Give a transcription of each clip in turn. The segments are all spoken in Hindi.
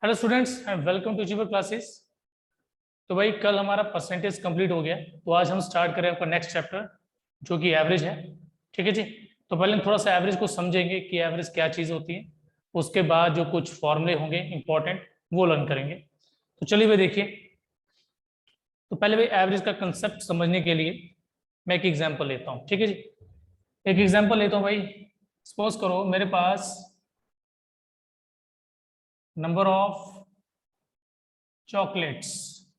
Hello students, welcome to achiever classes. तो भाई कल हमारा परसेंटेज कंप्लीट हो गया, तो आज हम स्टार्ट करें आपका नेक्स्ट चैप्टर जो कि एवरेज है। ठीक है जी। तो पहले हम थोड़ा सा एवरेज को समझेंगे कि एवरेज क्या चीज़ होती है। उसके बाद जो कुछ फॉर्मूले होंगे इंपॉर्टेंट वो लर्न करेंगे। तो चलिए भाई देखिए। तो पहले भाई एवरेज का कंसेप्ट समझने के लिए मैं एक एग्जाम्पल लेता हूँ। ठीक है जी। एक एग्जाम्पल लेता हूँ भाई। सपोज करो मेरे पास नंबर ऑफ चॉकलेट्स।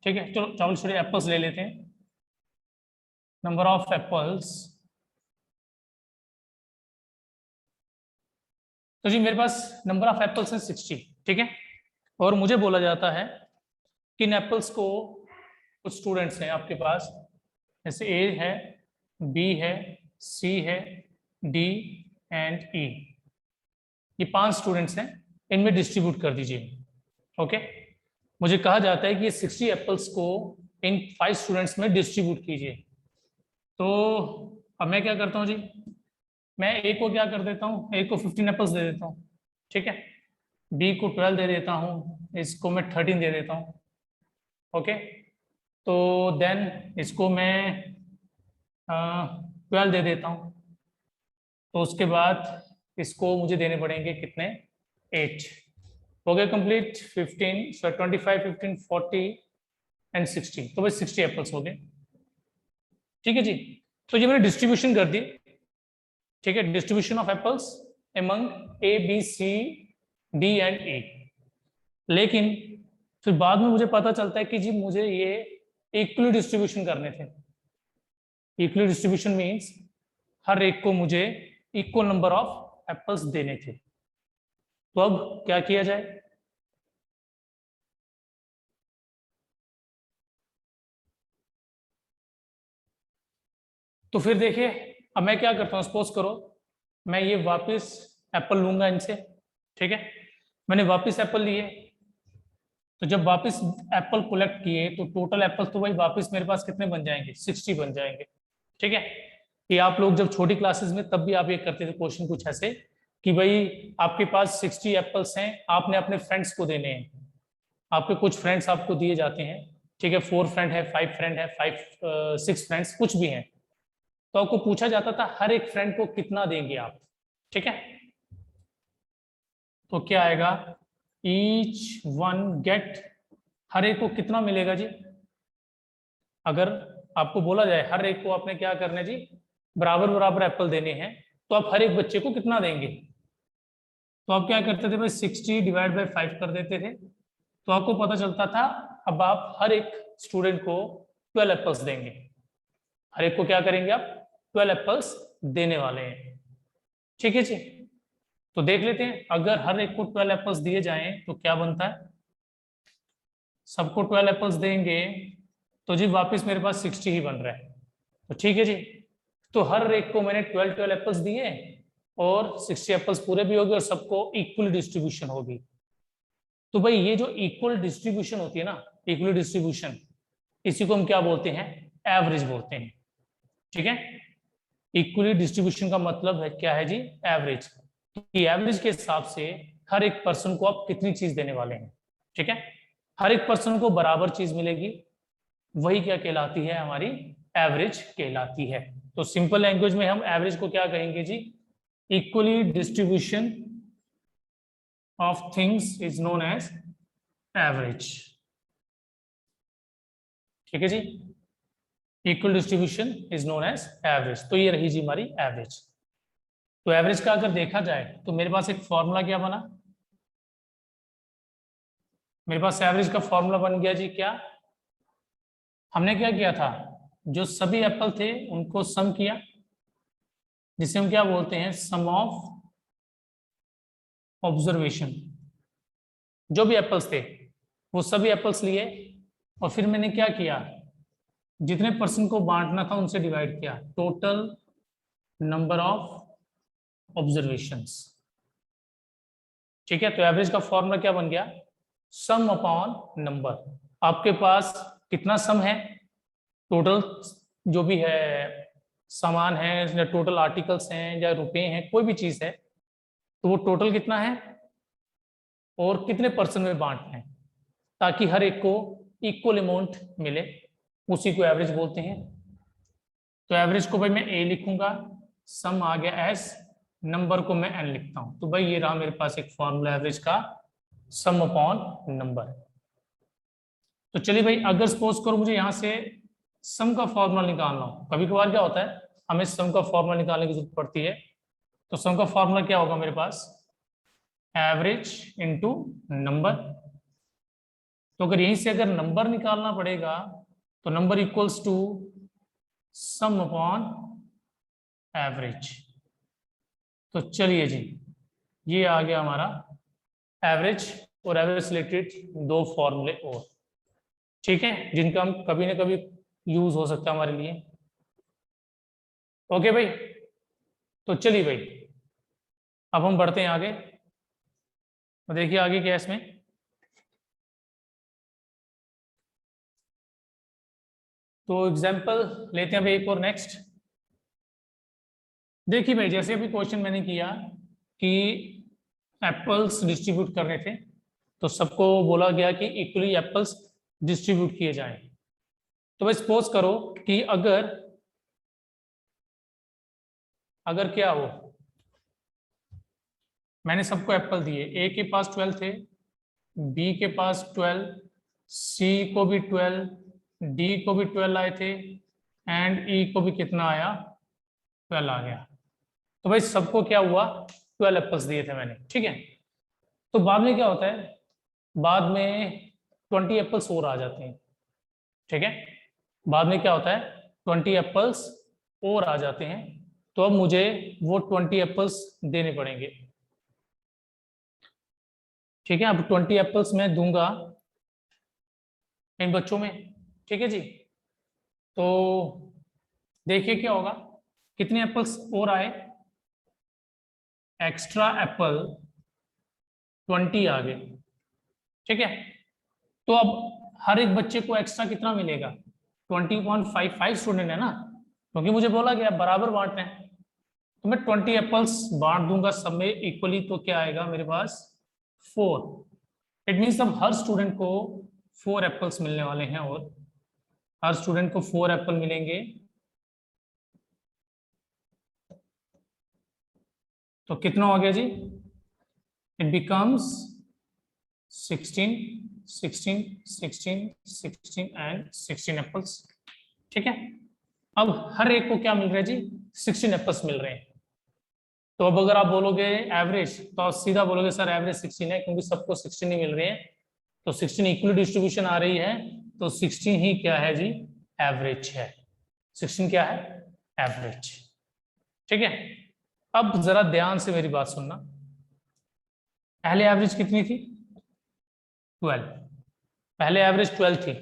ठीक है, चलो चॉकलेट छोड़िए, एप्पल्स ले लेते हैं। Number of apples. तो जी मेरे पास नंबर ऑफ एप्पल्स है 60। ठीक है। और मुझे बोला जाता है कि इन एप्पल्स को कुछ स्टूडेंट्स हैं आपके पास, जैसे ए है, बी है, सी है, डी एंड ई। ये 5 स्टूडेंट्स हैं, इनमें डिस्ट्रीब्यूट कर दीजिए। ओके। मुझे कहा जाता है कि ये 60 एप्पल्स को इन 5 स्टूडेंट्स में डिस्ट्रीब्यूट कीजिए। तो अब मैं क्या करता हूँ जी, मैं ए को क्या कर देता हूँ, ए को 15 एप्पल्स दे देता हूँ। ठीक है। बी को 12 दे देता हूँ, इसको मैं 13 दे देता हूँ। ओके। तो देन इसको मैं 12 दे देता हूँ। तो उसके बाद इसको मुझे देने पड़ेंगे कितने, 8। हो गया कंप्लीट। 15 25 15 40 एंड 60। तो भाई 60 एप्पल्स हो गए। ठीक है जी। तो ये मैंने डिस्ट्रीब्यूशन कर दी। ठीक है, distribution of apples among A B C D and A. लेकिन फिर बाद में मुझे पता चलता है कि जी मुझे ये इक्वली डिस्ट्रीब्यूशन करने थे। इक्वली डिस्ट्रीब्यूशन मींस हर एक को मुझे इक्वल नंबर ऑफ एप्पल्स देने थे। तो अब क्या किया जाए। तो फिर देखिए, अब मैं क्या करता हूँ, सपोज करो मैं ये वापस एप्पल लूंगा इनसे। ठीक है। मैंने वापस एप्पल लिए। तो जब वापस एप्पल कलेक्ट किए तो टोटल एप्पल तो भाई वापस मेरे पास कितने बन जाएंगे, 60 बन जाएंगे। ठीक है। ये आप लोग जब छोटी क्लासेस में तब भी आप ये करते थे क्वेश्चन कुछ ऐसे कि भाई आपके पास 60 एप्पल्स हैं, आपने अपने फ्रेंड्स को देने हैं। आपके कुछ फ्रेंड्स आपको दिए जाते हैं। ठीक है, 4 फ्रेंड है, 5 फ्रेंड है, 6 फ्रेंड्स कुछ भी हैं। तो आपको पूछा जाता था हर एक फ्रेंड को कितना देंगे आप। ठीक है। तो क्या आएगा, ईच वन गेट, हर एक को कितना मिलेगा जी। अगर आपको बोला जाए हर एक को आपने क्या करना है जी, बराबर बराबर एप्पल देने हैं, तो आप हर एक बच्चे को कितना देंगे। तो आप क्या करते थे भाई, 60 डिवाइड बाई 5 कर देते थे। तो आपको पता चलता था अब आप हर एक स्टूडेंट को 12 एप्पल्स देंगे। हर एक को क्या करेंगे आप, 12 एप्पल्स देने वाले हैं। ठीक है जी। तो देख लेते हैं, अगर हर एक को 12 एप्पल्स दिए जाएं तो क्या बनता है। सबको 12 एप्पल्स देंगे तो जी वापस मेरे पास 60 ही बन रहा है। तो ठीक है जी। तो हर एक को मैंने 12 12 एप्पल्स दिए और 60 एप्पल्स पूरे भी हो गए और सबको इक्वल डिस्ट्रीब्यूशन होगी। तो भाई ये जो इक्वल डिस्ट्रीब्यूशन होती है ना, इक्वल डिस्ट्रीब्यूशन, इसी को हम क्या बोलते हैं, एवरेज बोलते हैं। ठीक है। इक्वली डिस्ट्रीब्यूशन का मतलब है क्या है जी, एवरेज। तो एवरेज के हिसाब से हर एक पर्सन को आप कितनी चीज देने वाले हैं। ठीक है। हर एक पर्सन को बराबर चीज मिलेगी, वही क्या कहलाती है, हमारी एवरेज कहलाती है। तो सिंपल लैंग्वेज में हम एवरेज को क्या कहेंगे जी, equally distribution of things is known as average. ठीक है जी। Equal distribution is known as average. तो ये रही जी हमारी एवरेज। तो एवरेज का अगर देखा जाए तो मेरे पास एक फॉर्मूला क्या बना, मेरे पास एवरेज का फॉर्मूला बन गया जी क्या, हमने क्या किया था, जो सभी एप्पल थे उनको सम किया, जिसे हम क्या बोलते हैं, सम ऑफ ऑब्जर्वेशन। जो भी एप्पल्स थे वो सभी एप्पल्स लिए और फिर मैंने क्या किया, जितने पर्सन को बांटना था उनसे डिवाइड किया, टोटल नंबर ऑफ ऑब्जर्वेशंस। ठीक है। तो एवरेज का फॉर्मूला क्या बन गया, सम अपॉन नंबर। आपके पास कितना सम है, टोटल जो भी है सामान है या टोटल आर्टिकल्स हैं या रुपए हैं, कोई भी चीज है, तो वो टोटल कितना है, और कितने परसेंट में बांटना है, ताकि हर एक को इक्वल अमाउंट मिले, उसी को एवरेज बोलते हैं। तो एवरेज को भाई मैं ए लिखूंगा, सम आ गया एस, नंबर को मैं एन लिखता हूं। तो भाई ये रहा मेरे पास एक फॉर्मूला एवरेज का, सम अपॉन नंबर। तो चलिए भाई, अगर सपोज करो मुझे यहां से सम का फॉर्मूला निकालना हो, कभी कभार क्या होता है हमें सम का फॉर्मूला निकालने की जरूरत पड़ती है। तो सम का फॉर्मूला क्या होगा मेरे पास, एवरेज इनटू नंबर। तो अगर यहीं से अगर नंबर निकालना पड़ेगा तो number equals to sum upon average. तो चलिए जी, ये आ गया हमारा एवरेज और एवरेज रिलेटेड दो फॉर्मूले और, ठीक है, जिनका हम कभी ना कभी यूज हो सकता है हमारे लिए। ओके भाई, तो चलिए भाई अब हम बढ़ते हैं आगे। तो देखिए आगे क्या है इसमें। तो एग्जाम्पल लेते हैं भाई एक और नेक्स्ट। देखिए भाई, जैसे अभी क्वेश्चन मैंने किया कि एप्पल्स डिस्ट्रीब्यूट करने थे, तो सबको बोला गया कि इक्वली एप्पल्स डिस्ट्रीब्यूट किए जाएं। तो भाई सपोज करो कि अगर अगर क्या हो, मैंने सबको एप्पल दिए, ए के पास 12 थे, बी के पास 12, सी को भी 12, डी को भी 12 आए थे, एंड ई को भी कितना आया, 12 आ गया। तो भाई सबको क्या हुआ, 12 एप्पल्स दिए थे मैंने, ठीक है। तो बाद में क्या होता है, बाद में 20 एप्पल्स और आ जाते हैं, ठीक है। बाद में क्या होता है, 20 एप्पल्स और आ जाते हैं, तो अब मुझे वो 20 एप्पल्स देने पड़ेंगे, ठीक है। अब 20 एप्पल्स मैं दूंगा इन बच्चों में, ठीक है जी। तो देखिए क्या होगा, कितने एप्पल्स और आए, एक्स्ट्रा एप्पल 20 आ गए, ठीक है। तो अब हर एक बच्चे को एक्स्ट्रा कितना मिलेगा, 20.55 स्टूडेंट है ना, क्योंकि मुझे बोला गया बराबर बांटना है। तो मैं 20 एप्पल्स बांट दूंगा सब में इक्वली, तो क्या आएगा मेरे पास 4। इट मीन्स अब हर स्टूडेंट को 4 एप्पल्स मिलने वाले हैं, और हर स्टूडेंट को 4 एप्पल मिलेंगे। तो कितना हो गया जी, इट बिकम्स 16, 16, 16, 16 एंड 16 एप्पल्स, ठीक है। अब हर एक को क्या मिल रहा है जी, 16 एप्पल्स मिल रहे हैं। तो अब अगर आप बोलोगे एवरेज, तो आप सीधा बोलोगे सर एवरेज 16 है, क्योंकि सबको 16 ही मिल रहे हैं। तो 16 इक्वली डिस्ट्रीब्यूशन आ रही है, तो 16 ही क्या है जी, एवरेज है। 16 क्या है, एवरेज, ठीक है। अब जरा ध्यान से मेरी बात सुनना, पहले एवरेज कितनी थी, 12, पहले एवरेज 12 थी।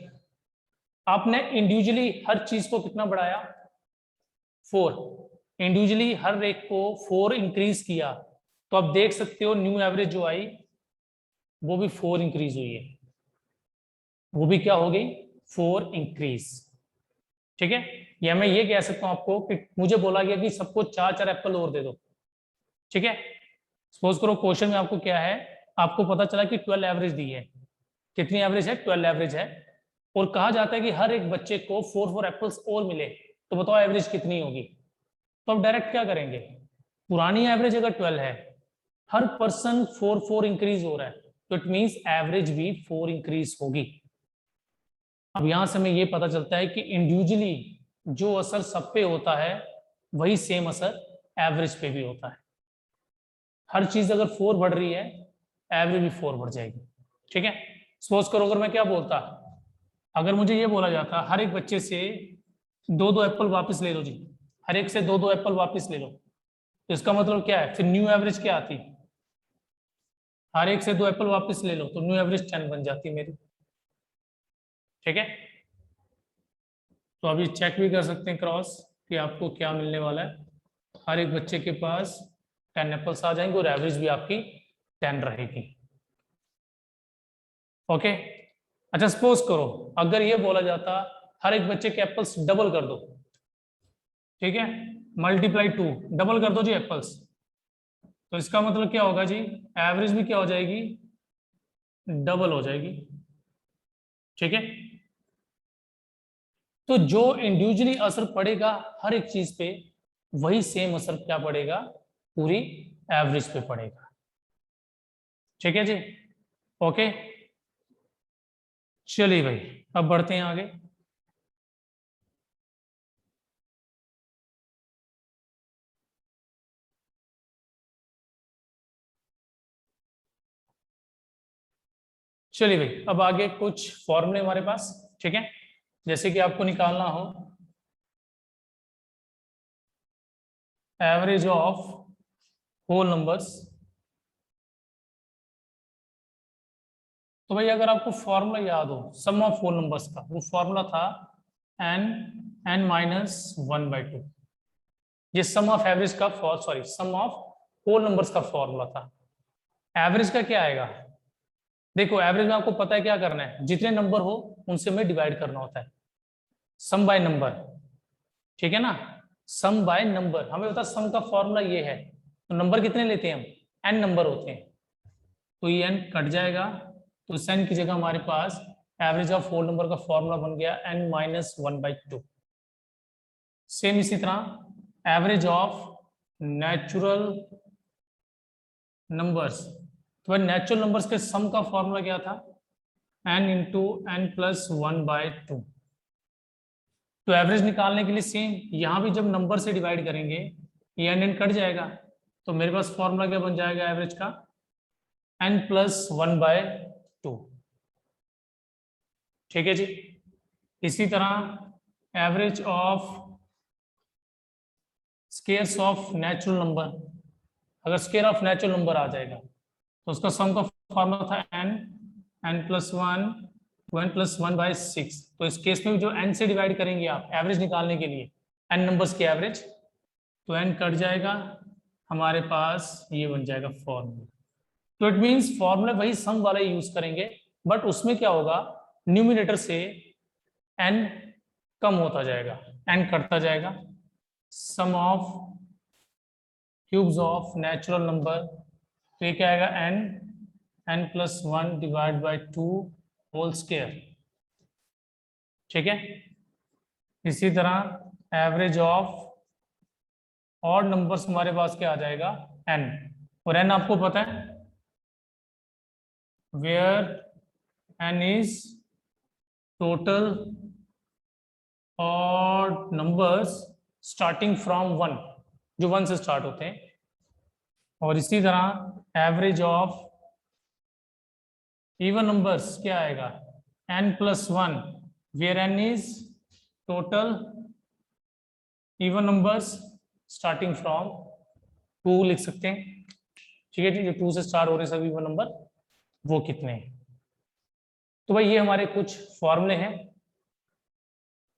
आपने इंडिविजुअली हर चीज को कितना बढ़ाया, 4, इंडिविजुअली हर एक को 4 इंक्रीज किया, तो आप देख सकते हो न्यू एवरेज जो आई वो भी 4 इंक्रीज हुई है, वो भी क्या हो गई, 4 इंक्रीज, ठीक है। या मैं ये कह सकता हूं आपको कि मुझे बोला गया कि सबको 4-4 एप्पल और दे दो, ठीक है। सपोज करो क्वेश्चन में आपको क्या है, आपको पता चला कि 12 एवरेज दी है, कितनी एवरेज है, 12 एवरेज है, और कहा जाता है कि हर एक बच्चे को 4 एप्पल्स और मिले, तो बताओ एवरेज कितनी होगी। तो अब डायरेक्ट क्या करेंगे, पुरानी एवरेज अगर 12 है, हर पर्सन 4 इंक्रीज हो रहा है, तो इट मींस एवरेज भी 4 इंक्रीज होगी। अब यहां से हमें यह पता चलता है कि इंडिविजुअली जो असर सब पे होता है वही सेम असर एवरेज पे भी होता है। हर चीज अगर 4 बढ़ रही है, एवरेज भी 4 बढ़ जाएगी, ठीक है। सपोज करो अगर मैं क्या बोलता, अगर मुझे ये बोला जाता हर एक बच्चे से 2-2 एप्पल वापस ले लो जी, हर एक से 2-2 एप्पल वापस ले लो, तो इसका मतलब क्या है, फिर न्यू एवरेज क्या आती, हर एक से 2 एप्पल वापस ले लो, तो न्यू एवरेज 10 बन जाती मेरी, ठीक है। तो अभी चेक भी कर सकते हैं क्रॉस कि आपको क्या मिलने वाला है, हर एक बच्चे के पास 10 एप्पल्स आ जाएंगे और एवरेज भी आपकी 10 रहेगी, ओके। अच्छा सपोज करो अगर ये बोला जाता हर एक बच्चे के एप्पल्स डबल कर दो, ठीक है, मल्टीप्लाई 2, डबल कर दो जी एप्पल्स, तो इसका मतलब क्या होगा जी, एवरेज भी क्या हो जाएगी डबल हो जाएगी। ठीक है, तो जो इंडिविजुअली असर पड़ेगा हर एक चीज पे, वही सेम असर क्या पड़ेगा, पूरी एवरेज पे पड़ेगा। ठीक है जी, ओके। चलिए भाई, अब बढ़ते हैं आगे। चलिए भाई, अब आगे कुछ फॉर्मूले हमारे पास। ठीक है, जैसे कि आपको निकालना हो एवरेज ऑफ होल नंबर्स, तो भाई अगर आपको फॉर्मूला याद हो सम ऑफ होल नंबर्स का, वो फॉर्मूला था n n minus one by two. ये सम ऑफ एवरेज का sorry sum of whole numbers का फॉर्मूला था। एवरेज का क्या आएगा, देखो एवरेज में आपको पता है क्या करना है, जितने नंबर हो उनसे में डिवाइड करना होता है, सम बाय नंबर। ठीक है ना, सम बाय नंबर, हमें पता सम का फॉर्मूला ये है, तो नंबर कितने लेते हैं हम, एन नंबर होते हैं, तो ये एन कट जाएगा, तो इस एन की जगह हमारे पास एवरेज ऑफ होल नंबर का फॉर्मूला बन गया n minus one by two. Same इसी तरह एवरेज ऑफ नेचुरल नंबर्स, तो नेचुरल नंबर्स के सम का फॉर्मूला क्या था, n into n plus one by two. तो एवरेज निकालने के लिए सेम यहां भी जब नंबर से डिवाइड करेंगे ये एन एन कट जाएगा, तो मेरे पास फॉर्मूला क्या बन जाएगा एवरेज का, n plus one by two. ठीक है जी, इसी तरह average of squares of natural number, अगर स्केयर ऑफ नेचुरल नंबर आ जाएगा तो उसका सम का फॉर्मूला था n n plus one plus one by six. तो इस केस में भी जो एन से डिवाइड करेंगे आप एवरेज निकालने के लिए, एन नंबर्स की एवरेज, तो एन कट जाएगा, हमारे पास ये बन जाएगा फॉर्मूला। तो इट मींस फॉर्मूला वही सम वाला यूज करेंगे, बट उसमें क्या होगा, न्यूमिनेटर से एन कम होता जाएगा, एन कटता जाएगा, sum of cubes of natural number, तो ये क्या आएगा n n plus one divide by two whole square. ठीक है, इसी तरह एवरेज ऑफ ऑड नंबर्स हमारे पास क्या आ जाएगा एन, और एन आपको पता है where n is total odd numbers starting from one, जो वन से स्टार्ट होते हैं। और इसी तरह एवरेज ऑफ इवन नंबर्स क्या आएगा, n plus one, where n is total even numbers starting from two लिख सकते हैं। ठीक है जी, जो टू से स्टार्ट हो रहे सभी इवन नंबर वो कितने हैं। तो भाई ये हमारे कुछ फॉर्मूले हैं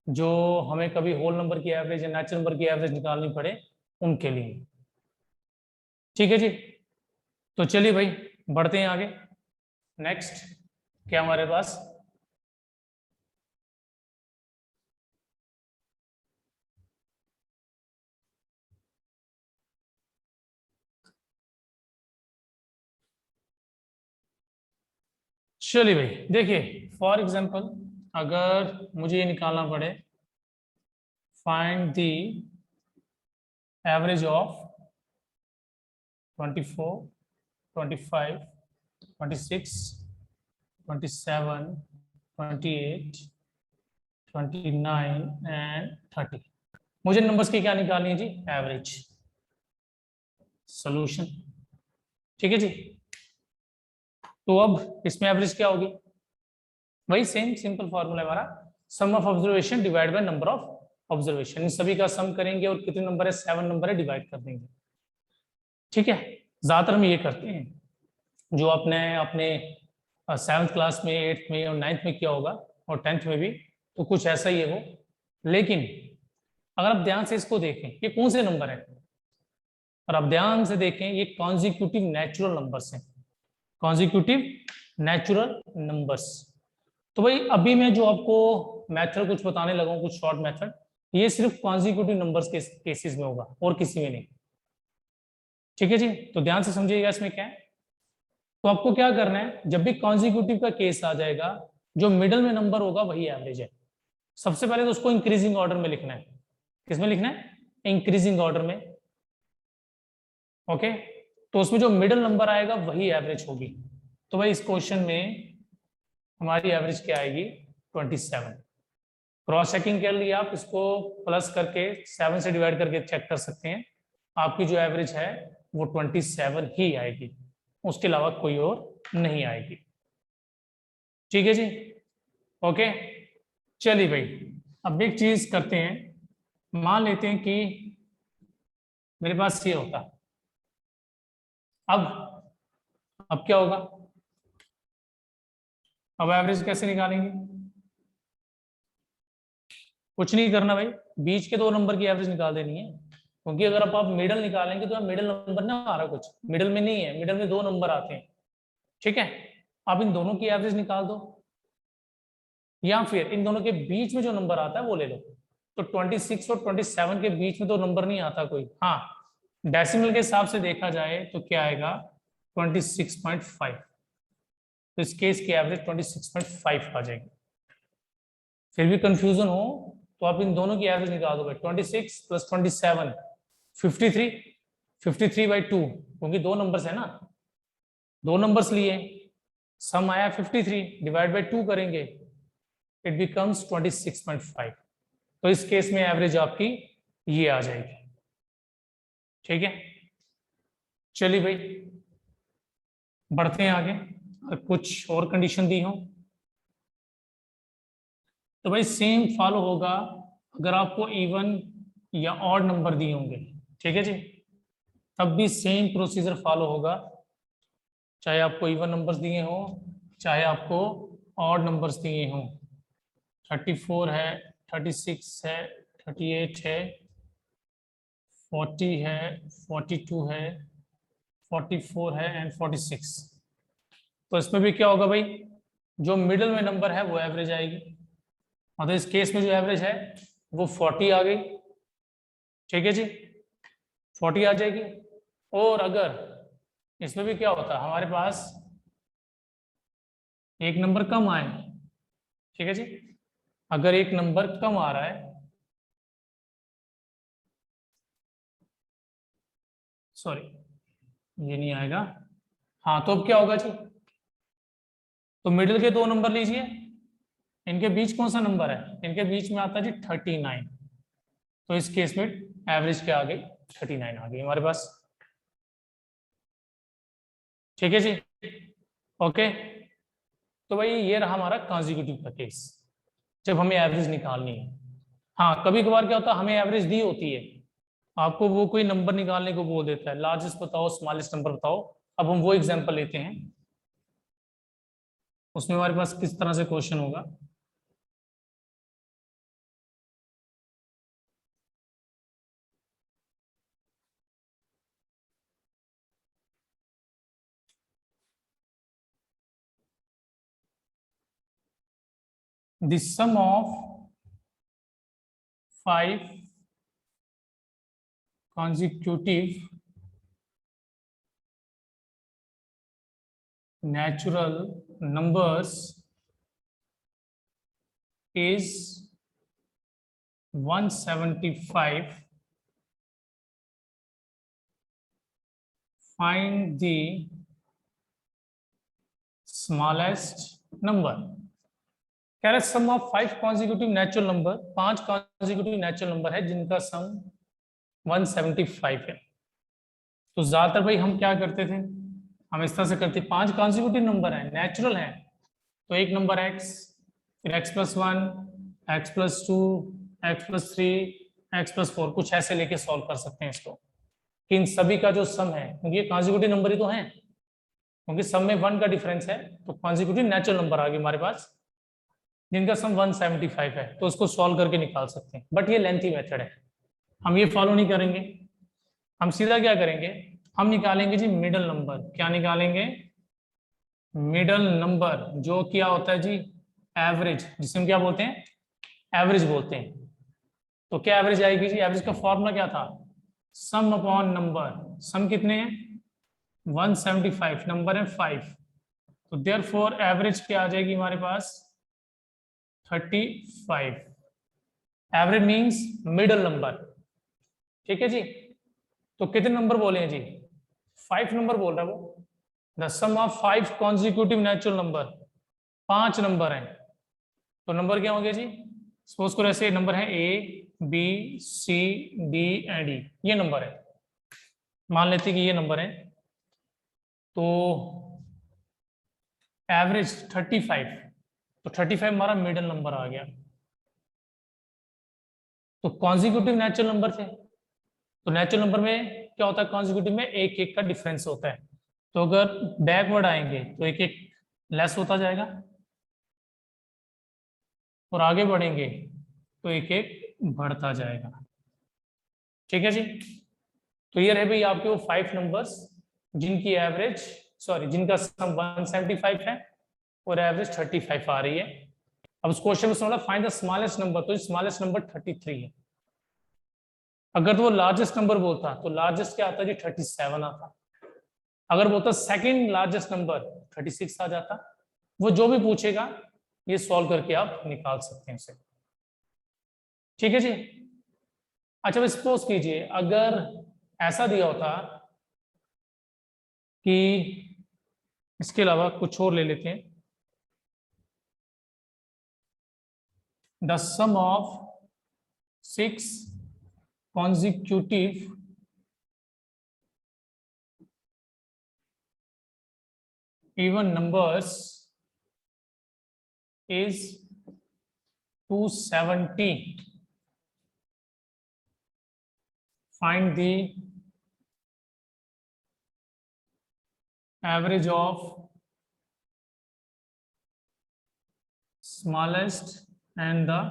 जो हमें कभी होल नंबर की एवरेज या नेचुरल नंबर की एवरेज निकालनी पड़े उनके लिए। ठीक है जी, तो चलिए भाई बढ़ते हैं आगे। नेक्स्ट क्या हमारे पास, चलिए भाई देखिए फॉर एग्जांपल अगर मुझे ये निकालना पड़े, find the average of 24, 25, 26, 27, 28, 29 and 30, मुझे नंबर्स की क्या निकालनी है जी, एवरेज सॉल्यूशन। ठीक है जी, तो अब इसमें एवरेज क्या होगी, वही सेम सिंपल फॉर्मूला हमारा, sum of observation divide by number of observation, इन सभी का सम करेंगे और कितने नंबर है, 7 नंबर है, डिवाइड कर देंगे। ठीक है, ज्यादातर हम ये करते हैं, जो आपने अपने 7th क्लास में 8th में और 9th में किया होगा और 10th में भी, तो कुछ ऐसा ही है वो। लेकिन अगर आप ध्यान से इसको देखें ये कौन से नंबर है, और आप ध्यान से देखें ये कॉन्जिक्यूटिव नेचुरल नंबर्स हैं, कॉन्जिक्यूटिव नेचुरल नंबर्स। तो भाई अभी मैं जो आपको मेथड कुछ बताने लगा हूं, कुछ शॉर्ट मेथड, ये सिर्फ कॉन्जिक्यूटिव नंबर्स के केसेस में होगा और किसी में नहीं। ठीक है जी, तो ध्यान से समझिएगा इसमें क्या है। तो आपको क्या करना है, जब भी कॉन्जिक्यूटिव का केस आ जाएगा, जो मिडल में नंबर होगा वही एवरेज है। सबसे पहले तो उसको इंक्रीजिंग ऑर्डर में लिखना है। किसमें लिखना है? इंक्रीजिंग ऑर्डर में। ओके, तो उसमें जो मिडल नंबर आएगा वही एवरेज होगी। तो भाई इस क्वेश्चन में हमारी एवरेज क्या आएगी? 27। क्रॉस चेकिंग कर लिया आप, इसको प्लस करके 7 से डिवाइड करके चेक कर सकते हैं। आपकी जो एवरेज है वो 27 ही आएगी, उसके अलावा कोई और नहीं आएगी। ठीक है जी, ओके। चलिए भाई, अब एक चीज करते हैं। मान लेते हैं कि मेरे पास ये होता, अब क्या होगा? अब एवरेज कैसे निकालेंगे? कुछ नहीं करना भाई, बीच के दो नंबर की एवरेज निकाल देनी है। क्योंकि अगर आप मिडल निकालेंगे तो मिडल नंबर ना आ रहा, कुछ मिडल में नहीं है, मिडल में दो नंबर आते हैं। ठीक है, आप इन दोनों की एवरेज निकाल दो, या फिर इन दोनों के बीच में जो नंबर आता है वो ले लो। तो 26 और 27 के बीच में तो नंबर नहीं आता कोई। हाँ, डेसिमल के हिसाब से देखा जाए तो क्या आएगा? 26.5। तो इस केस की एवरेज 26.5 आ जाएगी। फिर भी कंफ्यूजन हो तो आप इन दोनों की एवरेज निकाल दो भाई। 26 प्लस 27 53, 53/2, क्योंकि दो नंबर्स है ना, दो नंबर्स लिए, सम आया 53, डिवाइड बाई 2 करेंगे, इट बिकम्स 26.5। तो इस केस में एवरेज आपकी ये आ जाएगी। ठीक है, चलिए भाई बढ़ते हैं आगे। कुछ और कंडीशन दी हो तो भाई सेम फॉलो होगा अगर आपको इवन या ऑड नंबर दिए होंगे। ठीक है जी, तब भी सेम प्रोसीजर फॉलो होगा, चाहे आपको इवन नंबर्स दिए हो चाहे आपको ऑड नंबर्स दिए हो। 34 है, 36 है, 38 है, 40 है, 42 है, 44 है एंड 46। तो इसमें भी क्या होगा भाई, जो मिडल में नंबर है वो एवरेज आएगी। मतलब इस केस में जो एवरेज है वो 40 आ गई। ठीक है जी, 40 आ जाएगी। और अगर इसमें भी क्या होता है, हमारे पास एक नंबर कम आए, ठीक है जी, अगर एक नंबर कम आ रहा है, सॉरी ये नहीं आएगा, हाँ तो अब क्या होगा जी, तो मिडिल के दो नंबर लीजिए, इनके बीच कौन सा नंबर है? इनके बीच में आता है जी 39। तो इस केस में एवरेज क्या आ गई? 39 आ गई हमारे पास। ठीक है जी, ओके। तो भाई ये रहा हमारा कॉन्जिक्यूटिव का केस, जब हमें एवरेज निकालनी है। हाँ, कभी कभार क्या होता है, हमें एवरेज दी होती है, आपको वो कोई नंबर निकालने को बोल देता है, लार्जेस्ट बताओ स्मॉलेस्ट नंबर बताओ। अब हम वो एग्जांपल लेते हैं, उसमें हमारे पास किस तरह से क्वेश्चन होगा। The sum of 5 consecutive natural numbers is 175. Find the smallest number. कह रहे sum of 5 consecutive natural number, 5 consecutive natural number है जिनका सम 175 है। तो ज्यादातर भाई हम क्या करते थे, हम इस तरह से करते, 5 कॉन्जिक्यूटिव नंबर है, नेचुरल है, तो एक नंबर एक्स, फिर x+1, x+2, x+3, x+4, कुछ ऐसे लेके सॉल्व कर सकते हैं इसको, कि इन सभी का जो सम है, क्योंकि ये कॉन्जिक्यूटिव नंबर ही तो है, क्योंकि सम में 1 का डिफरेंस है, तो कॉन्जिक्यूटिव नेचुरल नंबर आ गए हमारे पास जिनका सम 175 है, तो उसको सॉल्व करके निकाल सकते हैं। बट ये लेंथी मेथड है, हम ये फॉलो नहीं करेंगे। हम सीधा क्या करेंगे, हम निकालेंगे जी मिडल नंबर। क्या निकालेंगे? मिडल नंबर, जो क्या होता है जी, एवरेज, जिसे हम क्या बोलते हैं, एवरेज बोलते हैं। तो क्या एवरेज आएगी जी? एवरेज का फॉर्मूला क्या था? सम अपॉन नंबर। सम कितने हैं? 175 नंबर है 5, तो देयरफॉर एवरेज क्या आ जाएगी हमारे पास 35। एवरेज मींस मिडल नंबर, ठीक है जी। तो कितने नंबर बोले हैं जी, 5 नंबर बोल रहा है वो। The sum of 5 consecutive natural number, 5 number हैं, तो नंबर क्या हो गया जी, सपोज करो ऐसे नंबर है A B C D and E, ये नंबर है, मान लेते हैं कि ये नंबर है, तो एवरेज 35, तो 35 हमारा मिडिल नंबर आ गया। तो कॉन्जिक्यूटिव नेचुरल नंबर थे, तो नेचुरल नंबर में क्या होता है, कॉन्जिक्यूटिव में एक एक का डिफरेंस होता है, तो अगर बैकवर्ड आएंगे तो एक एक लेस होता जाएगा, और आगे बढ़ेंगे तो एक एक बढ़ता जाएगा, ठीक है जी। तो ये रहे भाई आपके वो 5 नंबर्स जिनकी एवरेज, सॉरी जिनका सम 175 है और एवरेज 35 आ रही है। अब उस क्वेश्चन में बोला फाइंड द स्मॉलेस्ट नंबर, तो स्मॉलेस्ट नंबर 33 है। अगर तो वो लार्जेस्ट नंबर बोलता तो लार्जेस्ट क्या आता जी 37 आता, अगर बोलता सेकंड लार्जेस्ट नंबर 36 आ जाता। वो जो भी पूछेगा ये सॉल्व करके आप निकाल सकते हैं उसे, ठीक है जी। अच्छा सपोज कीजिए अगर ऐसा दिया होता कि इसके अलावा कुछ और ले लेते हैं, the sum of 6 consecutive even numbers is 270, find the average of smallest and the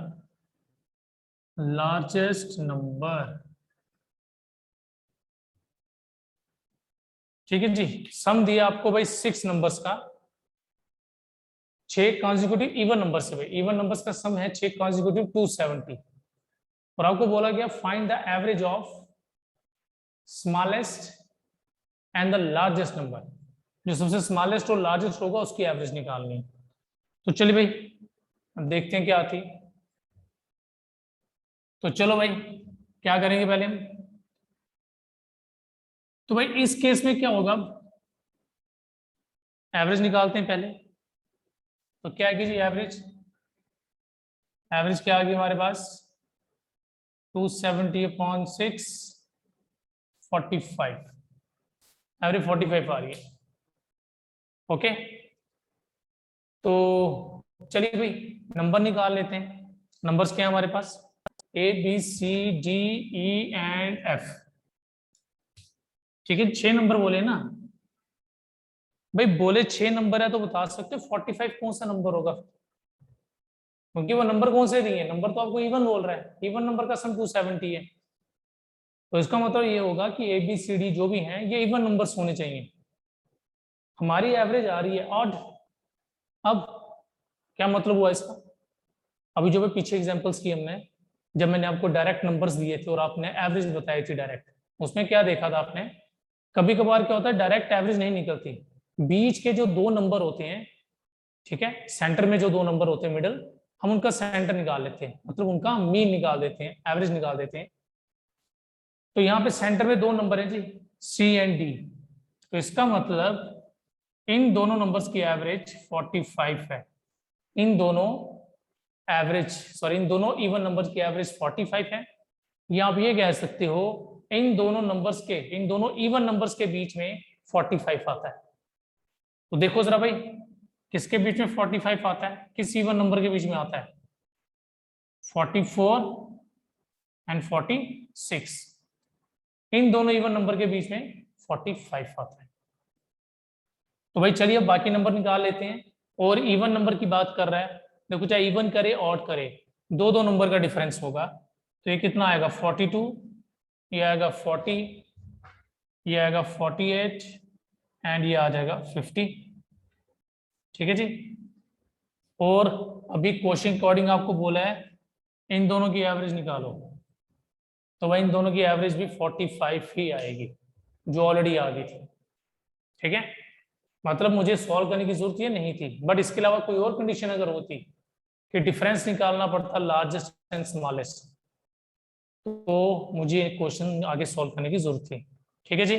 largest number, ठीक है जी। सम दिया आपको भाई 6 नंबर्स का, 6 कॉन्जिक्यूटिव इवन नंबर से, भाई इवन नंबर्स का सम है 6 कॉन्जिक्यूटिव 270, और आपको बोला गया find the average of smallest and the largest number, जो सबसे स्मॉलेस्ट और लार्जेस्ट होगा उसकी एवरेज निकालनी है। तो चलिए भाई देखते हैं क्या आती। तो चलो भाई क्या करेंगे पहले हम, तो भाई इस केस में क्या होगा, एवरेज निकालते हैं पहले। तो क्या कीजिए एवरेज, एवरेज क्या आ गई हमारे पास 270 अपॉन 6 45, एवरेज 45 आ रही है, ओके। तो चलिए भाई नंबर निकाल लेते हैं। नंबर्स क्या है हमारे पास, A B C D E and F, ठीक है 6 नंबर बोले ना भाई, बोले 6 नंबर है तो बता सकते हो 45 कौन सा नंबर होगा, क्योंकि वो नंबर कौन से दिए, नंबर तो आपको इवन बोल रहा है, इवन नंबर का सम 270 है, तो इसका मतलब ये होगा कि ए बी सी डी जो भी हैं ये इवन नंबर्स होने चाहिए। हमारी एवरेज आ रही है ऑड, अब क्या मतलब हुआ इसका, अभी जो भी पीछे एग्जांपल्स की हमने, जब मैंने आपको डायरेक्ट नंबर्स दिए थे और आपने एवरेज बताई थी डायरेक्ट, उसमें क्या देखा था आपने, कभी कभार क्या होता है डायरेक्ट एवरेज नहीं निकलती, बीच के जो 2 नंबर होते हैं, ठीक है सेंटर में जो 2 नंबर होते हैं मिडल, हम उनका सेंटर निकाल लेते हैं, मतलब उनका मीन निकाल देते हैं, एवरेज निकाल देते हैं। तो यहाँ पे सेंटर में 2 नंबर हैं जी सी एंड डी, तो इसका मतलब इन दोनों नंबर्स की एवरेज 45 है, इन दोनों एवरेज सॉरी इन दोनों इवन नंबर्स की एवरेज 45 है, या आप ये कह सकते हो इन दोनों नंबर्स के, इन दोनों इवन नंबर्स के बीच में 45 आता है। तो देखो जरा भाई किसके बीच में 45 आता है, किस इवन नंबर के बीच में आता है, 44 एंड 46, इन दोनों इवन नंबर के बीच में 45 आता है। तो भाई चलिए अब बाकी नंबर निकाल लेते हैं, और इवन नंबर की बात कर रहा है, देखो चाहे इवन करे ऑड करे, 2 नंबर का डिफरेंस होगा, तो ये कितना आएगा 42, ये आएगा 40, ये आएगा 48 एंड ये आ जाएगा 50, ठीक है जी। और अभी क्वेश्चन अकॉर्डिंग आपको बोला है इन दोनों की एवरेज निकालो, तो भाई इन दोनों की एवरेज भी 45 ही आएगी जो ऑलरेडी आ गई थी। ठीक है, मतलब मुझे सॉल्व करने की जरूरत ये नहीं थी, बट इसके अलावा कोई और कंडीशन अगर होती कि डिफरेंस निकालना पड़ता लार्जेस्ट एंड स्मॉलेस्ट, तो मुझे क्वेश्चन आगे सॉल्व करने की जरूरत थी। ठीक है जी,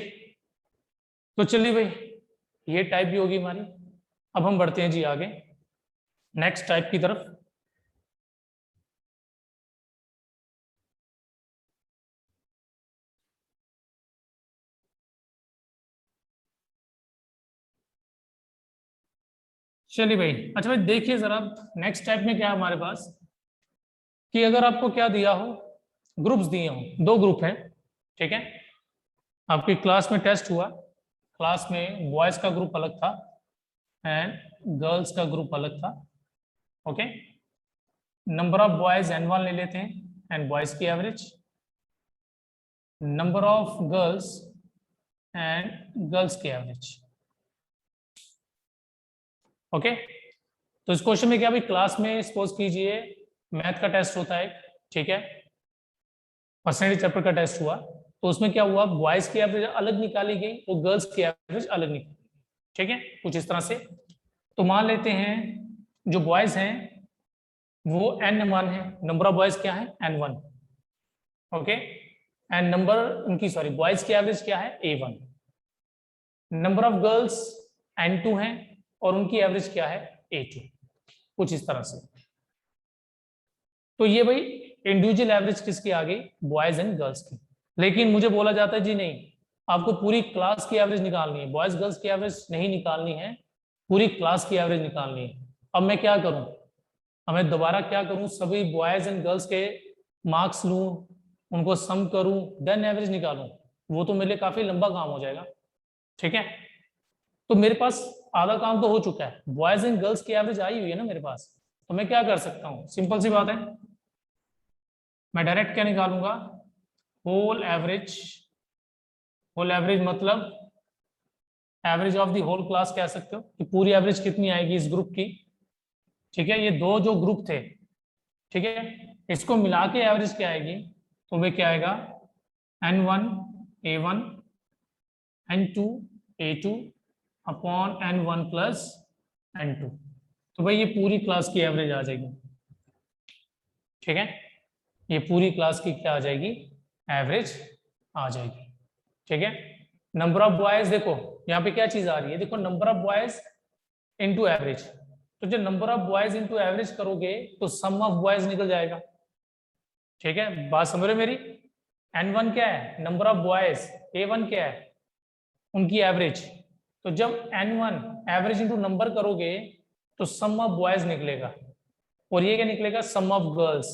तो चलिए भाई ये टाइप भी होगी हमारी। अब हम बढ़ते हैं जी आगे नेक्स्ट टाइप की तरफ। चलिए भाई, अच्छा भाई देखिए जरा नेक्स्ट टाइप में क्या है हमारे पास, कि अगर आपको क्या दिया हो, ग्रुप्स दिए हो, दो ग्रुप हैं, ठीक है, आपकी क्लास में टेस्ट हुआ, क्लास में बॉयज का ग्रुप अलग था एंड गर्ल्स का ग्रुप अलग था। Okay, number of boys n1 ले लेते हैं एंड बॉयज की average, number of girls and girls की एवरेज। ओके, तो इस क्वेश्चन में क्या भाई, क्लास में सपोज कीजिए मैथ का टेस्ट होता है, ठीक है, परसेंटेज चैप्टर का टेस्ट हुआ, तो उसमें क्या हुआ, बॉयज की एवरेज अलग निकाली गई और गर्ल्स की एवरेज अलग निकाली, ठीक है, कुछ इस तरह से। तो मान लेते हैं जो बॉयज हैं वो n1 है, नंबर ऑफ बॉयज क्या है n1, ओके, एंड नंबर उनकी सॉरी बॉयज की एवरेज क्या है a1, number of girls n2 है और उनकी एवरेज क्या है a2, कुछ इस तरह से। तो ये भाई इंडिविजुअल एवरेज किसकी आ गई, बॉयज एंड गर्ल्स की। लेकिन मुझे बोला जाता है जी नहीं, आपको पूरी क्लास की एवरेज निकालनी है, बॉयज गर्ल्स की एवरेज नहीं निकालनी है, पूरी क्लास की एवरेज निकालनी है। अब मैं क्या करूं, अब मैं दोबारा क्या करूं, सभी बॉयज एंड गर्ल्स के मार्क्स लूं, उनको सम करूं, देन एवरेज निकालूं, वो तो मेरे लिए काफी लंबा काम हो जाएगा। ठीक है, तो मेरे पास आधा काम तो हो चुका है, बॉयज एंड गर्ल्स की एवरेज आई हुई है ना मेरे पास, तो मैं क्या कर सकता हूं, सिंपल सी बात है, मैं डायरेक्ट क्या निकालूंगा, होल एवरेज, होल एवरेज मतलब average of the whole class कह सकते हो, कि पूरी एवरेज कितनी आएगी इस ग्रुप की। ठीक है, ये दो जो ग्रुप थे, ठीक है, इसको मिला के एवरेज क्या आएगी, तो वे क्या आएगा n1 a1 n2 a2 upon n1 plus n2, तो भाई ये पूरी क्लास की एवरेज आ जाएगी। ठीक है, ये पूरी क्लास की क्या आ जाएगी, एवरेज आ जाएगी। ठीक है, नंबर ऑफ बॉयज देखो यहाँ पे क्या चीज आ रही है, देखो number of boys into average, तो जब number of boys into average करोगे तो सम ऑफ बॉयज निकल जाएगा। ठीक है, बात समझ रहे मेरी, n1 क्या है, नंबर ऑफ बॉयज, a1 क्या है, उनकी एवरेज, तो जब n1 एवरेज इनटू नंबर करोगे तो सम ऑफ बॉयज निकलेगा, और ये क्या निकलेगा, सम ऑफ गर्ल्स,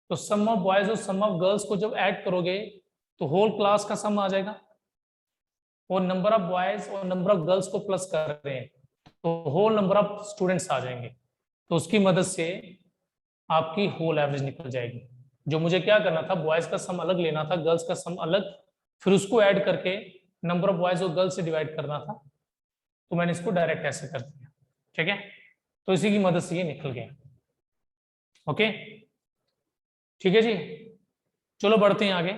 तो सम ऑफ बॉयज और सम ऑफ गर्ल्स को जब ऐड करोगे तो होल क्लास का सम आ जाएगा, और नंबर ऑफ बॉयज और नंबर ऑफ गर्ल्स को प्लस कर रहे हैं तो होल नंबर ऑफ स्टूडेंट्स आ जाएंगे, तो उसकी मदद से आपकी होल एवरेज निकल जाएगी। जो मुझे क्या करना था, बॉयज का सम अलग लेना था, गर्ल्स का सम अलग, फिर उसको ऐड करके नंबर ऑफ बॉयज और गर्ल्स से डिवाइड करना था, तो मैंने इसको डायरेक्ट ऐसे कर दिया। ठीक है, तो इसी की मदद से ये निकल गया। ओके, ठीक है जी, चलो बढ़ते हैं आगे।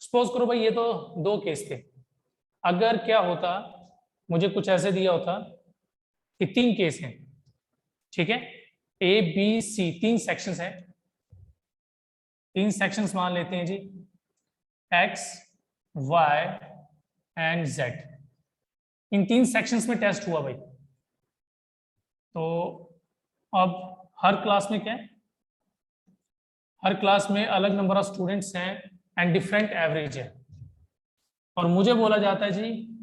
सपोज करो भाई ये तो दो केस थे, अगर क्या होता, मुझे कुछ ऐसे दिया होता कि तीन केस हैं, ठीक है, ए बी सी तीन सेक्शंस हैं, तीन सेक्शंस मान लेते हैं जी, एक्स वाई एंड जेड, इन तीन सेक्शंस में टेस्ट हुआ भाई, तो अब हर क्लास में क्या है, हर क्लास में अलग नंबर ऑफ स्टूडेंट्स हैं एंड डिफरेंट एवरेज है, और मुझे बोला जाता है जी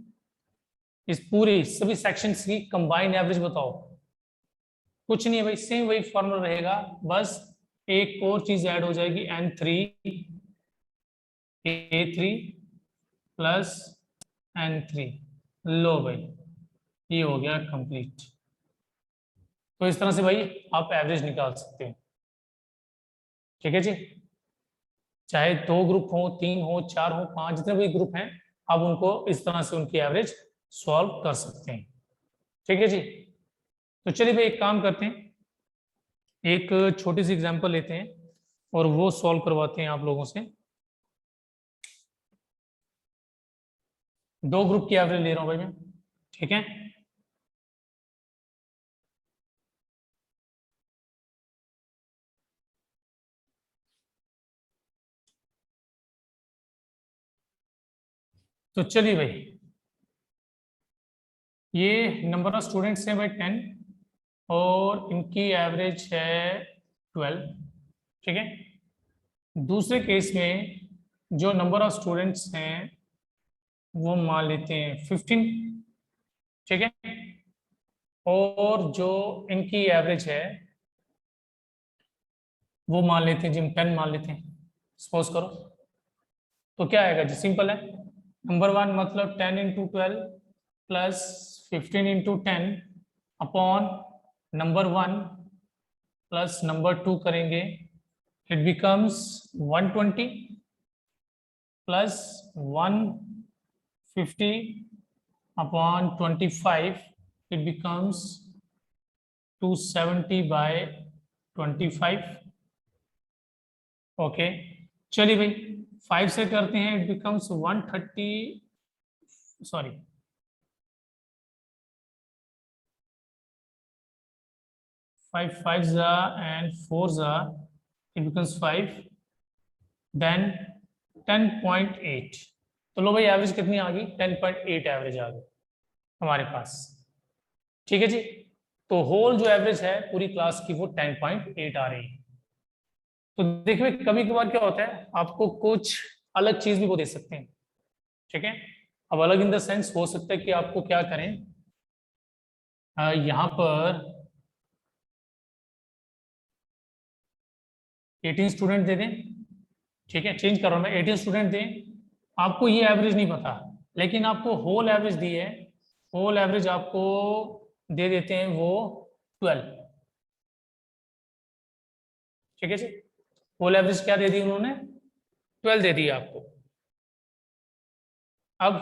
इस पूरी सभी सेक्शंस की कंबाइंड एवरेज बताओ। कुछ नहीं है भाई, सेम वही फॉर्मूला रहेगा, बस एक और चीज ऐड हो जाएगी, n3 a3 प्लस n3, लो भाई ये हो गया कंप्लीट। तो इस तरह से भाई आप एवरेज निकाल सकते हैं। ठीक है जी, चाहे दो ग्रुप हो, तीन हो, चार हो, पांच, जितने भी ग्रुप हैं आप उनको इस तरह से उनकी एवरेज सॉल्व कर सकते हैं। ठीक है जी, तो चलिए भाई एक काम करते हैं, एक छोटी सी एग्जांपल लेते हैं और वो सॉल्व करवाते हैं आप लोगों से। दो ग्रुप की एवरेज ले रहा हूं भाई मैं, ठीक है। तो चलिए भाई, ये नंबर ऑफ स्टूडेंट्स हैं भाई 10 और इनकी एवरेज है 12। ठीक है। दूसरे केस में जो नंबर ऑफ स्टूडेंट्स हैं वो मान लेते हैं 15। ठीक है। और जो इनकी एवरेज है वो मान लेते हैं जी, हम 10 मान लेते हैं, सपोज करो। तो क्या आएगा जी, सिंपल है। नंबर वन मतलब 10 into 12 plus 15 into 10 upon number one plus number two करेंगे, इट बिकम्स 120 प्लस 150 upon 25, it becomes 270 by 25। Okay, चलिए भाई 5 से करते हैं, इट बिकम्स 130, सॉरी 5 5 जा and 4 जा, it becomes 5, then 10.8। तो लो भाई एवरेज कितनी आ गई, 10.8 एवरेज आ गई हमारे पास। ठीक है जी। तो होल जो एवरेज है पूरी क्लास की वो 10.8 आ रही है। तो देखिए कभी कभार क्या होता है, आपको कुछ अलग चीज भी वो दे सकते हैं। ठीक है। अब अलग इन द सेंस हो सकता है कि आपको क्या करें, यहाँ पर 18 स्टूडेंट दे दें। ठीक है, चेंज कर रहा हूं मैं, 18 स्टूडेंट दें, आपको ये एवरेज नहीं पता, लेकिन आपको होल एवरेज दी है, होल एवरेज आपको दे देते हैं वो 12। ठीक है जी। होल एवरेज क्या दे दी उन्होंने, 12 दे दी आपको। अब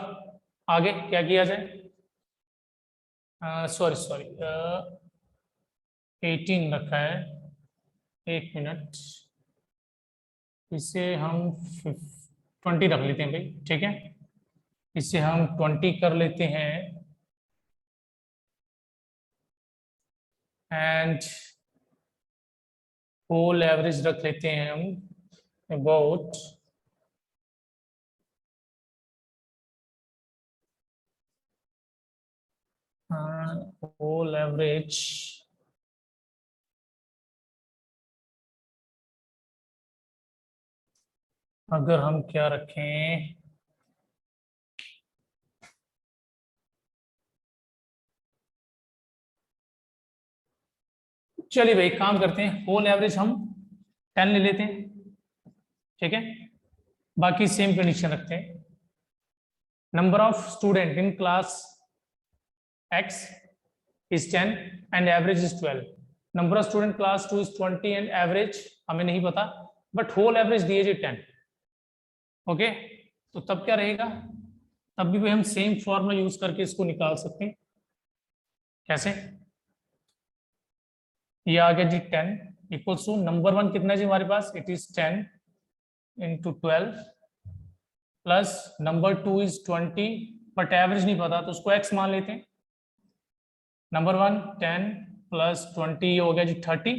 आगे क्या किया जाए, सॉरी सॉरी 18 रखा है, एक मिनट, इसे हम 20 रख लेते हैं भाई। ठीक है, इसे हम 20 कर लेते हैं एंड होल एवरेज रख लेते हैं हम अबाउट 'होल एवरेज' अगर हम क्या रखें, चलिए भाई काम करते हैं, होल एवरेज हम 10 ले लेते हैं। ठीक है, बाकी सेम कंडीशन रखते हैं। Number of student in class x is 10 and average is 12। Number of student class 2 is 20 and average हमें नहीं पता, बट होल एवरेज दिए जी 10। ओके, तो तब क्या रहेगा, तब भी हम सेम फॉर्मूला यूज करके इसको निकाल सकते हैं। कैसे, ये आ गया जी 10 इक्वल्स टू नंबर वन कितना जी हमारे पास, it is 10 into 12 plus number two is 20, but average नहीं पता तो उसको x मान लेते हैं। नंबर वन 10 प्लस 20 हो गया जी 30,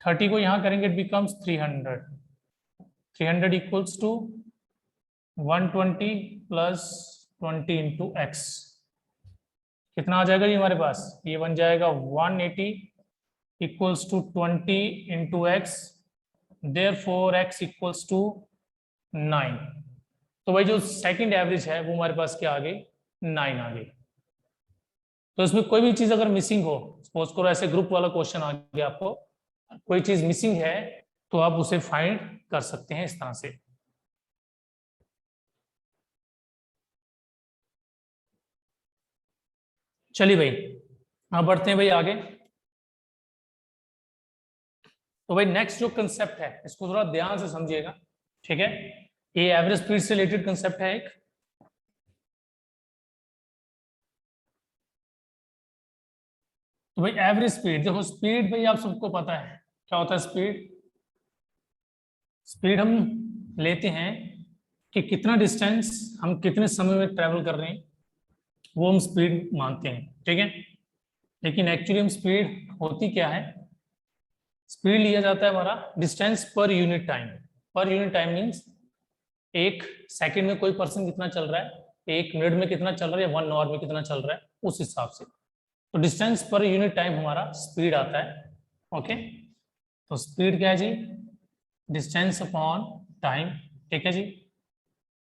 30 को यहां करेंगे it becomes 300, 300 equals to 120 plus 20 into x, कितना आ जाएगा जी हमारे पास, ये बन जाएगा 180 equals to 20 into x, therefore x equals to 9। तो भाई जो सेकंड एवरेज है वो हमारे पास क्या आ गई, 9 आ गई। तो इसमें कोई भी चीज अगर मिसिंग हो, सपोज करो ऐसे ग्रुप वाला क्वेश्चन आ गया, आपको कोई चीज मिसिंग है तो आप उसे फाइंड कर सकते हैं इस तरह से। चलिए भाई अब बढ़ते हैं भाई आगे। तो भाई नेक्स्ट जो कंसेप्ट है इसको थोड़ा ध्यान से समझिएगा। ठीक है, ये एवरेज स्पीड से रिलेटेड कंसेप्ट है एक। तो भाई एवरेज स्पीड, देखो स्पीड भाई आप सबको पता है क्या होता है स्पीड। स्पीड हम लेते हैं कि कितना डिस्टेंस हम कितने समय में ट्रेवल कर रहे हैं। वो हम स्पीड मानते हैं, ठीक है। लेकिन एक्चुअली हम स्पीड होती क्या है, स्पीड लिया जाता है हमारा distance per unit time. Per unit time means एक सेकंड में कोई पर्सन कितना चल रहा है, एक मिनट में कितना चल रहा है, 1 आवर में कितना चल रहा है, उस हिसाब से तो डिस्टेंस पर यूनिट टाइम हमारा स्पीड आता है। ओके, तो स्पीड क्या है जी, डिस्टेंस अपॉन टाइम, ठीक है जी।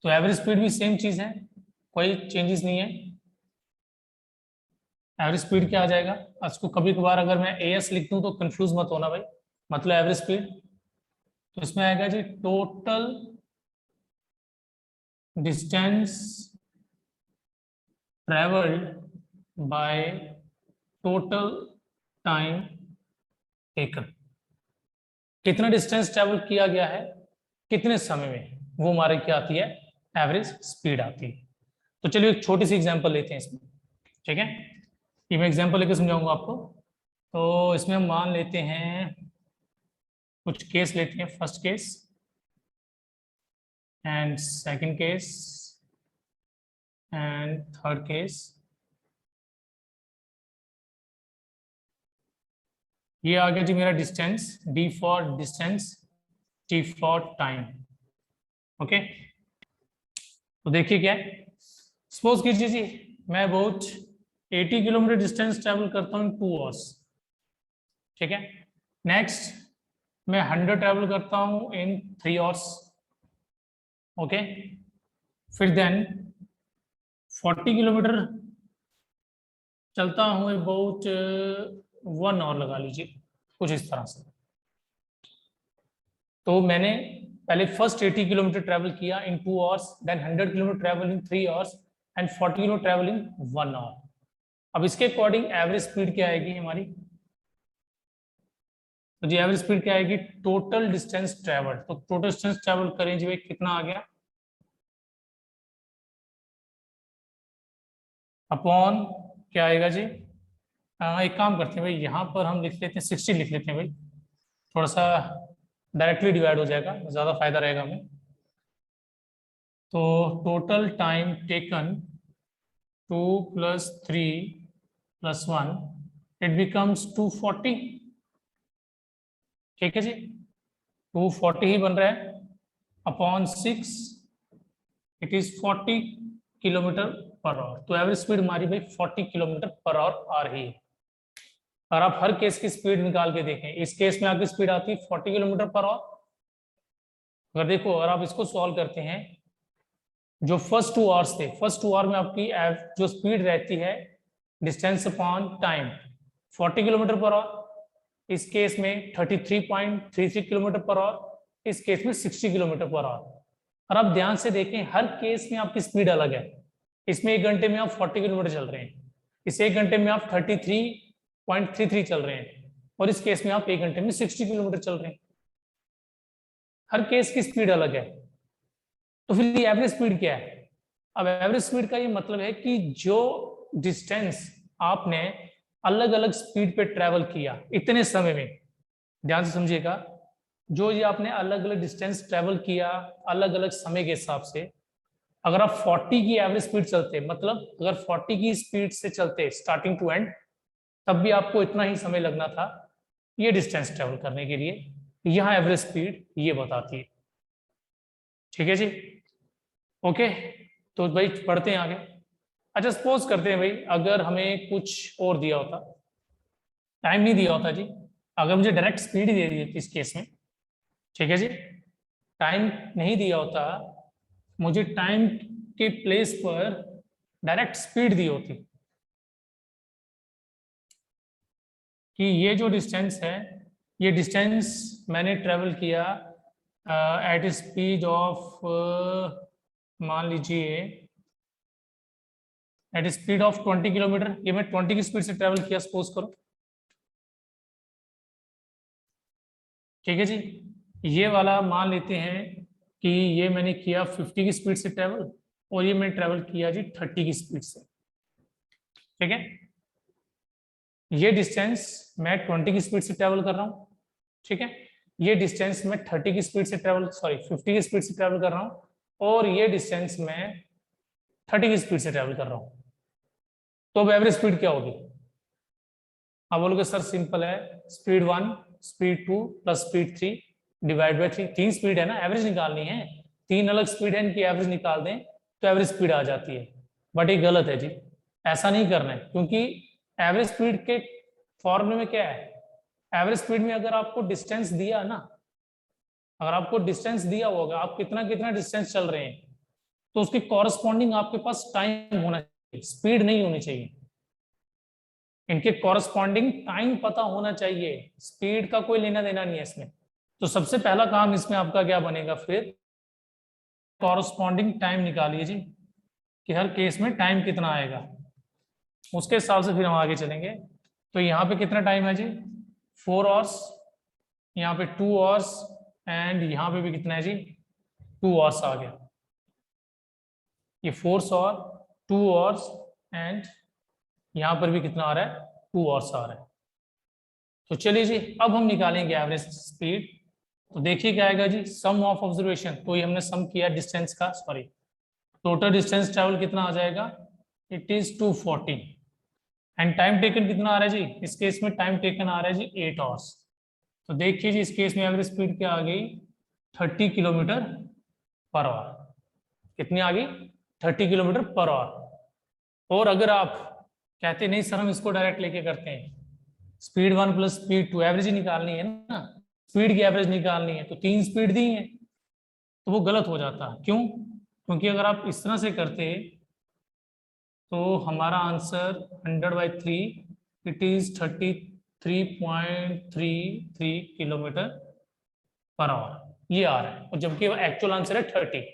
तो एवरेज स्पीड भी सेम चीज है, कोई चेंजेस नहीं है। एवरेज स्पीड क्या आ जाएगा, इसको कभी कभार अगर मैं एएस लिख दूं तो कंफ्यूज मत होना भाई, मतलब एवरेज स्पीड, तो इसमें आएगा जी total distance travelled by total time taken. कितना डिस्टेंस ट्रेवल किया गया है कितने समय में, वो हमारे क्या आती है, एवरेज स्पीड आती है। तो चलिए एक छोटी सी एग्जांपल लेते हैं इसमें, ठीक है। ये मैं एग्जांपल लेकर समझाऊंगा आपको। तो इसमें हम मान लेते हैं, कुछ केस लेते हैं, first case and second case and third case. ये आ गया जी मेरा distance, D for distance, T for time. Okay, तो देखिए क्या है, सपोज कीजिए जी मैं बहुत 80 किलोमीटर डिस्टेंस ट्रेवल करता हूँ इन 2 आवर्स, ठीक है। नेक्स्ट मैं 100 ट्रेवल करता हूँ इन 3 आवर्स, ओके। फिर देन 40 किलोमीटर चलता हूँ अबाउट 1 आवर लगा लीजिए, कुछ इस तरह से। तो मैंने पहले फर्स्ट 80 किलोमीटर ट्रेवल किया in 2 hours, then 100 kilometre travel in 3 hours and 40 kilometre travel in 1 hour. अब इसके अकॉर्डिंग एवरेज स्पीड क्या आएगी हमारी, तो जी एवरेज स्पीड क्या आएगी, टोटल डिस्टेंस ट्रेवल। तो टोटल डिस्टेंस ट्रेवल करें जी भाई, कितना आ गया, अपॉन क्या आएगा जी, एक काम करते हैं भाई, यहाँ पर हम लिख लेते हैं 60 लिख लेते हैं भाई, थोड़ा सा डायरेक्टली डिवाइड हो जाएगा, ज़्यादा फायदा रहेगा हमें। तो total time taken 2 + 3 + 1 it becomes 240, ठीक है जी, 240 ही बन रहा है, upon 6 it is 40 kilometre per hour. तो एवरेज स्पीड हमारी भाई 40 किलोमीटर पर आवर आ रही है। और आप हर केस की स्पीड निकाल के देखें, इस केस में आपकी स्पीड आती है 40 किलोमीटर पर आवर। अगर देखो, और आप इसको सॉल्व करते हैं, जो फर्स्ट 2 आवर्स थे, फर्स्ट 2 आवर में आपकी जो स्पीड रहती है distance upon time 40 kilometre per hour, इस केस में 33.33 किलोमीटर पर आवर, इस केस में 60 किलोमीटर पर आवर। और आप ध्यान से देखें, हर केस में आपकी स्पीड अलग है। इसमें 1 घंटे में आप 40 किलोमीटर चल रहे हैं, इस 1 घंटे में आप 33.33 चल रहे हैं, और इस केस में आप 1 घंटे में 60 किलोमीटर चल रहे हैं। हर केस की स्पीड अलग है। तो फिर ये एवरेज स्पीड क्या है, अब एवरेज स्पीड का ये मतलब है कि जो डिस्टेंस आपने अलग अलग स्पीड पे ट्रेवल किया इतने समय में, ध्यान से समझिएगा, जो ये आपने अलग अलग डिस्टेंस ट्रेवल किया अलग अलग समय के हिसाब से, अगर आप 40 की एवरेज स्पीड चलते, मतलब अगर 40 की स्पीड से चलते स्टार्टिंग टू एंड, तब भी आपको इतना ही समय लगना था ये डिस्टेंस ट्रेवल करने के लिए। यहां एवरेज स्पीड ये बताती है, ठीक है जी। ओके, तो भाई पढ़ते हैं आगे। अच्छा, सपोज करते हैं भाई, अगर हमें कुछ और दिया होता, टाइम नहीं दिया होता जी, अगर मुझे डायरेक्ट स्पीड ही दे दी थी इस केस में, ठीक है जी, टाइम नहीं दिया होता, मुझे टाइम के प्लेस पर डायरेक्ट स्पीड दी होती कि ये जो डिस्टेंस है, ये डिस्टेंस मैंने ट्रेवल किया एट स्पीड ऑफ, मान लीजिए एट स्पीड ऑफ 20 किलोमीटर, ये मैं 20 की स्पीड से ट्रेवल किया सपोज करो, ठीक है जी। ये वाला मान लेते हैं कि ये मैंने किया 50 की स्पीड से ट्रेवल, और ये मैंने ट्रेवल किया जी 30 की स्पीड से, ठीक है। ये डिस्टेंस मैं 20 की स्पीड से ट्रेवल कर रहा हूँ, ठीक है। ये डिस्टेंस मैं 30 की स्पीड से ट्रेवल, सॉरी 50 की स्पीड से ट्रेवल कर रहा हूँ, और ये डिस्टेंस मैं 30 की स्पीड से ट्रेवल कर रहा हूँ। तो अब एवरेज स्पीड क्या होगी? आप बोलोगे सर सिंपल है, speed 1 speed 2 plus speed 3 divide by 3। 3 speed है ना, एवरेज निकालनी है, 3 अलग स्पीड है, इनकी एवरेज निकाल दें तो एवरेज स्पीड आ जाती है। बट ये गलत है जी, ऐसा नहीं करना है, क्योंकि एवरेज स्पीड के फॉर्मूले में क्या है, एवरेज स्पीड में अगर आपको डिस्टेंस दिया ना, अगर आपको डिस्टेंस दिया होगा, आप कितना कितना डिस्टेंस चल रहे हैं, तो उसके कॉरस्पॉन्डिंग आपके पास टाइम होना चाहिए, स्पीड नहीं होनी चाहिए। इनके कॉरस्पॉन्डिंग टाइम पता होना चाहिए, स्पीड का कोई लेना देना नहीं है इसमें। तो सबसे पहला काम इसमें आपका क्या बनेगा, फिर कॉरस्पॉन्डिंग टाइम निकालिए जी, कि हर केस में टाइम कितना आएगा, उसके हिसाब से फिर हम आगे चलेंगे। तो यहाँ पे कितना टाइम है जी, 4 आवर्स, यहाँ पे 2 आवर्स, एंड यहाँ पे भी कितना है जी, 2 आवर्स आ गया। ये 4 आवर, 2 आवर्स, एंड यहाँ पर भी कितना आ रहा है, 2 आवर्स आ रहा है। तो चलिए जी, अब हम निकालेंगे एवरेज स्पीड। तो देखिए क्या आएगा जी, सम ऑफ ऑब्जर्वेशन, तो ये हमने सम किया डिस्टेंस का, सॉरी टोटल डिस्टेंस ट्रेवल कितना आ जाएगा, it is 240, and time taken कितना आ रहा है जी, इस केस में टाइम टेकन आ रहा है जी 8 आवर्स। तो देखिए जी, इस केस में एवरेज स्पीड क्या आ गई, 30 किलोमीटर पर आवर। कितनी आ गई, 30 किलोमीटर पर आवर। और अगर आप कहते नहीं सर हम इसको डायरेक्ट लेके करते हैं, स्पीड 1 प्लस स्पीड 2 एवरेज ही निकालनी है ना, स्पीड की एवरेज निकालनी है, तो 3 स्पीड दी है, तो वो गलत हो जाता। क्यों? क्योंकि अगर आप इस तरह से करते तो हमारा answer 100/3, it is 33.33 kilometre per hour ये आ रहा है, और जबकि एक्चुअल आंसर है 30।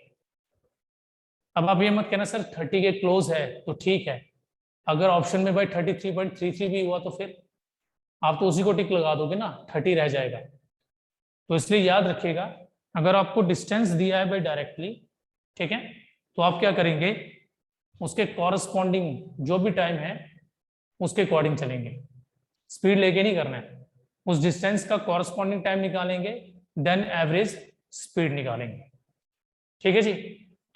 अब आप ये मत कहना सर 30 के क्लोज है तो ठीक है, अगर ऑप्शन में भाई 33.33 भी हुआ तो फिर आप तो उसी को टिक लगा दोगे ना, 30 रह जाएगा। तो इसलिए याद रखिएगा, अगर आपको डिस्टेंस दिया है भाई डायरेक्टली, ठीक है, तो आप क्या करेंगे, उसके कॉरस्पॉन्डिंग जो भी टाइम है उसके अकॉर्डिंग चलेंगे, स्पीड लेके नहीं करना है, उस डिस्टेंस का कॉरस्पॉन्डिंग टाइम निकालेंगे, देन एवरेज स्पीड निकालेंगे। ठीक है जी,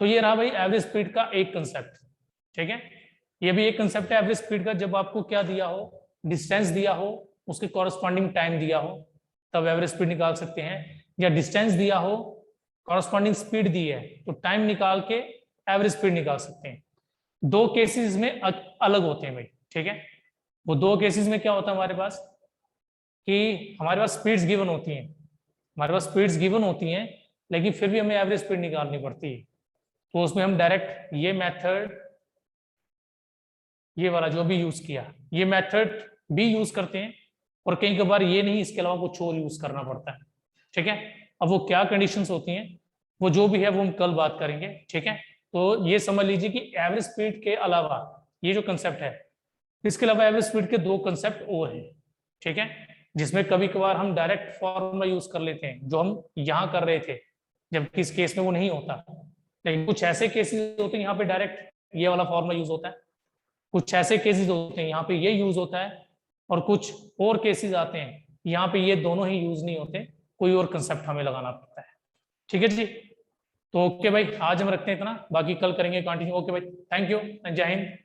तो ये रहा भाई एवरेज स्पीड का एक कंसेप्ट। ठीक है, ये भी एक कंसेप्ट है एवरेज स्पीड का, जब आपको क्या दिया हो, डिस्टेंस दिया हो, उसके कॉरस्पॉन्डिंग टाइम दिया हो, तब एवरेज स्पीड निकाल सकते हैं, या डिस्टेंस दिया हो, कॉरस्पॉन्डिंग स्पीड दी है, तो टाइम निकाल के एवरेज स्पीड निकाल सकते हैं। दो केसेस में अलग होते हैं भाई, ठीक है। वो दो केसेस में क्या होता है हमारे पास, कि हमारे पास स्पीड्स गिवन होती हैं, हमारे पास स्पीड्स गिवन होती हैं, लेकिन फिर भी हमें एवरेज स्पीड निकालनी पड़ती है। तो उसमें हम डायरेक्ट ये मेथड, ये वाला जो भी यूज किया, ये मेथड भी यूज करते हैं, और कई बार ये नहीं, इसके अलावा कुछ और यूज करना पड़ता है। ठीक है, अब वो क्या कंडीशंस होती हैं, वो जो भी है वो हम कल बात करेंगे। ठीक है, तो ये समझ लीजिए कि एवरेज स्पीड के अलावा ये जो कंसेप्ट है, इसके अलावा एवरेज स्पीड के दो कंसेप्ट और हैं। ठीक है, जिसमें कभी कभार हम डायरेक्ट फॉर्मूला यूज कर लेते हैं, जो हम यहाँ कर रहे थे, जबकि इस केस में वो नहीं होता। लेकिन कुछ ऐसे केसेस होते हैं यहाँ पे डायरेक्ट ये वाला फॉर्मूला यूज होता है, कुछ ऐसे केसेस होते हैं यहाँ पे ये यूज होता है, और कुछ और केसेस आते हैं यहाँ पे ये दोनों ही यूज नहीं होते, कोई और कंसेप्ट हमें लगाना पड़ता है। ठीक है जी, तो ओके भाई, आज हम रखते हैं इतना, बाकी कल करेंगे कंटिन्यू। ओके भाई, थैंक यू, जय हिंद।